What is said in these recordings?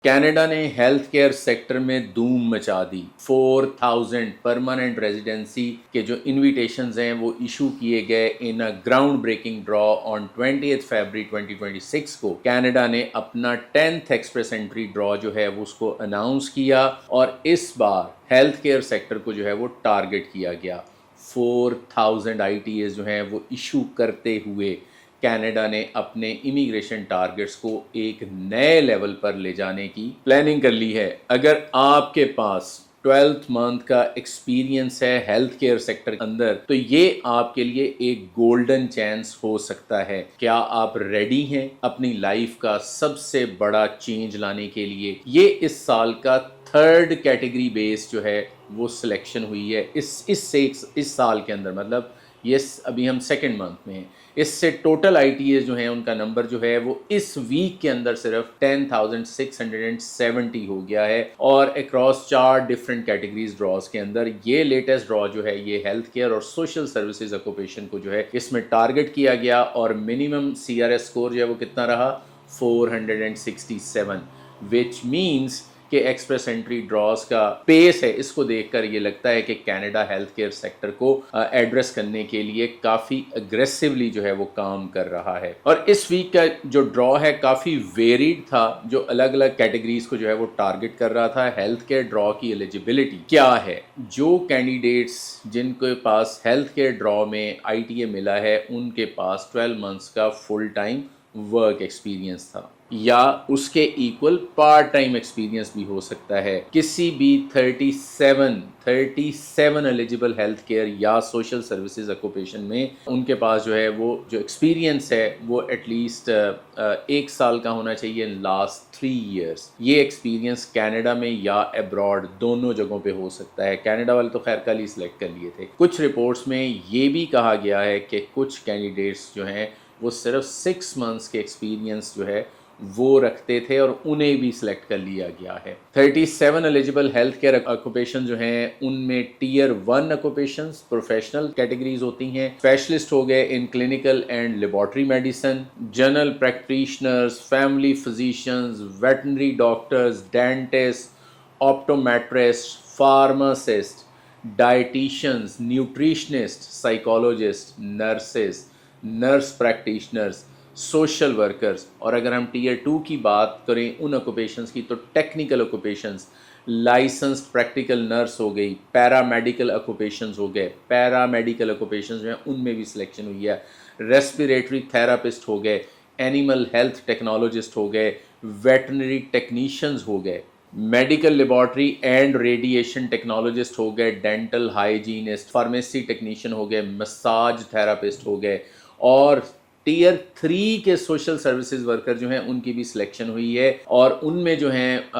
Canada ने health care sector में धूम मचा दी। 4000 परमानेंट रेजिडेंसी के जो इनविटेशंस हैं वो इशू किए गए in a ground breaking draw on 20th February 2026 को। कनाडा ने अपना 10th एक्सप्रेस एंट्री ड्रॉ जो है वो उसको अनाउंस किया और इस बार हेल्थ केयर सेक्टर को जो है वो टारगेट किया गया। 4000 ITAs जो हैं वो इशू करते हुए कनाडा ने अपने इमिग्रेशन टारगेट्स को एक नए लेवल पर ले जाने की प्लानिंग कर ली है। अगर आपके पास 12th मंथ का एक्सपीरियंस है हेल्थ केयर सेक्टर के अंदर तो ये आपके लिए एक गोल्डन चांस हो सकता है। क्या आप रेडी हैं अपनी लाइफ का सबसे बड़ा चेंज लाने के लिए? ये इस साल का 3rd कैटेगरी बेस जो है वो सिलेक्शन हुई है इस साल के अंदर, मतलब ये अभी हम 2nd मंथ में हैं। इससे टोटल ITAs जो हैं उनका नंबर जो है वो इस वीक के अंदर सिर्फ 10,670 हो गया है और अक्रॉस 4 डिफरेंट कैटेगरीज ड्रॉज के अंदर ये लेटेस्ट ड्रॉ जो है ये हेल्थ केयर और सोशल सर्विसेज ऑक्यूपेशन को जो है इसमें टारगेट किया गया और मिनिमम CRS स्कोर जो है वो कितना रहा 467, विच मीन्स कि एक्सप्रेस एंट्री ड्रॉज का पेस है इसको देखकर ये लगता है कि कनाडा हेल्थ केयर सेक्टर को एड्रेस करने के लिए काफ़ी अग्रेसिवली जो है वो काम कर रहा है। और इस वीक का जो ड्रॉ है काफ़ी वेरिड था, जो अलग अलग कैटेगरीज को जो है वो टारगेट कर रहा था। हेल्थ केयर ड्रॉ की एलिजिबिलिटी क्या है? जो कैंडिडेट्स जिनके पास हेल्थ केयर ड्रॉ में ITA मिला है उनके पास 12 मंथ्स का फुल टाइम वर्क एक्सपीरियंस था या उसके इक्वल पार्ट टाइम एक्सपीरियंस भी हो सकता है। किसी भी 37 एलिजिबल हेल्थ केयर या सोशल सर्विसेज ऑक्यूपेशन में उनके पास जो है वो जो एक्सपीरियंस है वो एटलीस्ट 1 साल का होना चाहिए लास्ट 3 ईयर्स। ये एक्सपीरियंस कनाडा में या अब्रॉड दोनों जगहों पे हो सकता है। कनाडा वाले तो खैर कल ही सिलेक्ट कर लिए थे। कुछ रिपोर्ट्स में ये भी कहा गया है कि कुछ कैंडिडेट्स जो हैं वो सिर्फ 6 मंथ्स के एक्सपीरियंस जो है वो रखते थे और उन्हें भी सिलेक्ट कर लिया गया है। 37 एलिजिबल हेल्थ केयर ऑक्यूपेशन जो हैं उनमें टियर 1 ऑक्यूपेशंस प्रोफेशनल कैटेगरीज होती हैं। स्पेशलिस्ट हो गए in clinical and laboratory medicine, general practitioners, family physicians, veterinary doctors, dentist, optometrist, pharmacist, dietitians, nutritionist, psychologist, nurses, nurse practitioners, social workers. और अगर हम टियर 2 की बात करें उन ऑक्यूपेशंस की तो technical occupations, licensed practical nurse हो गई, पैरामेडिकल ऑक्यूपेशंस हो गए, पैरामेडिकल ऑक्यूपेशंस जो हैं उनमें भी सिलेक्शन हुई है, रेस्पिरेटरी थेरापिस्ट हो गए, एनिमल हेल्थ टेक्नोलॉजिस्ट हो गए, वेटनरी टेक्नीशियंस हो गए, medical laboratory and radiation technologist हो गए, डेंटल हाइजीनिस्ट, फार्मेसी टेक्नीशियन हो गए, मसाज थेरापिस्ट हो गए और टियर 3 के सोशल सर्विसेज वर्कर जो हैं उनकी भी सिलेक्शन हुई है और उनमें जो हैं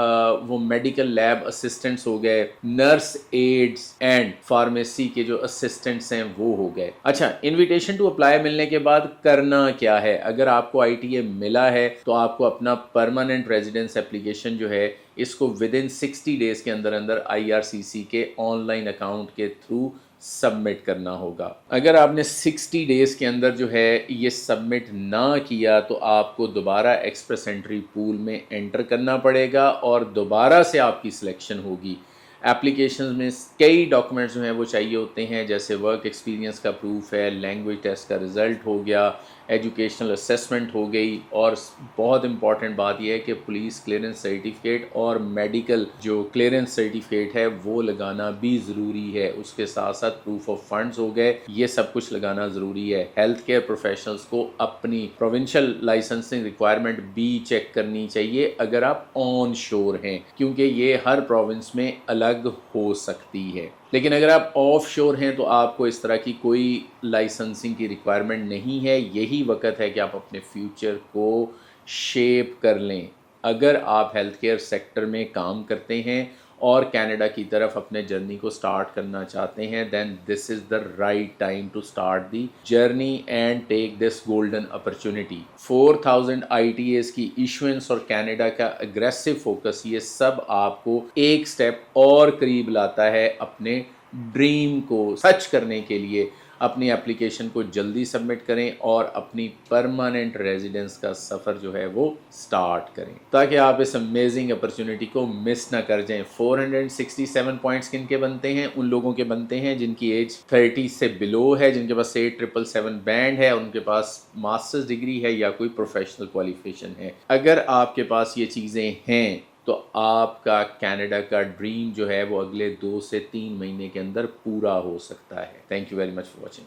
वो मेडिकल लैब असिस्टेंट्स हो गए, नर्स एड्स एंड फार्मेसी के जो असिस्टेंट्स हैं वो हो गए। अच्छा, इनविटेशन टू अप्लाई मिलने के बाद करना क्या है? अगर आपको ITA मिला है तो आपको अपना परमानेंट रेजिडेंस एप्लीकेशन जो है इसको विदिन 60 डेज के अंदर अंदर IRCC के ऑनलाइन अकाउंट के थ्रू सबमिट करना होगा। अगर आपने 60 डेज़ के अंदर जो है ये सबमिट ना किया तो आपको दोबारा एक्सप्रेस एंट्री पूल में एंटर करना पड़ेगा और दोबारा से आपकी सिलेक्शन होगी। एप्लीकेशन में कई डॉक्यूमेंट्स जो हैं वो चाहिए होते हैं, जैसे वर्क एक्सपीरियंस का प्रूफ है, लैंग्वेज टेस्ट का रिज़ल्ट हो गया, एजुकेशनल असेसमेंट हो गई और बहुत इंपॉर्टेंट बात यह है कि पुलिस क्लियरेंस सर्टिफिकेट और मेडिकल जो क्लियरेंस सर्टिफिकेट है वो लगाना भी ज़रूरी है। उसके साथ साथ प्रूफ ऑफ फंड्स हो गए, ये सब कुछ लगाना ज़रूरी है। हेल्थ केयर प्रोफेशनल्स को अपनी प्रोविंशियल लाइसेंसिंग रिक्वायरमेंट भी चेक करनी चाहिए अगर आप ऑन शोर हैं, क्योंकि ये हर प्रोविंस में अलग हो सकती है। लेकिन अगर आप ऑफ शोर हैं तो आपको इस तरह की कोई लाइसेंसिंग की रिक्वायरमेंट नहीं है। यही वक्त है कि आप अपने फ्यूचर को शेप कर लें। अगर आप हेल्थ केयर सेक्टर में काम करते हैं और कनाडा की तरफ अपने जर्नी को स्टार्ट करना चाहते हैं, then this is the right time to start the journey and take this golden opportunity. 4000 ITAs की इशुएंस और कनाडा का अग्रेसिव फोकस, ये सब आपको एक स्टेप और करीब लाता है अपने ड्रीम को सच करने के लिए, اپنی اپلیکیشن کو جلدی سبمٹ کریں اور اپنی پرماننٹ ریزیڈنس کا سفر جو ہے وہ سٹارٹ کریں تاکہ آپ اس امیزنگ اپرچونٹی کو مس نہ کر جائیں۔ 467 پوائنٹس کن کے بنتے ہیں؟ ان لوگوں کے بنتے ہیں جن کی ایج 30 سے بلو ہے، جن کے پاس 8777 بینڈ ہے، ان کے پاس ماسٹرز ڈگری ہے یا کوئی پروفیشنل کوالیفیکیشن ہے۔ اگر آپ کے پاس یہ چیزیں ہیں تو آپ کا کینیڈا کا ڈریم جو ہے وہ اگلے 2 سے 3 مہینے کے اندر پورا ہو سکتا ہے۔ Thank you very much for watching.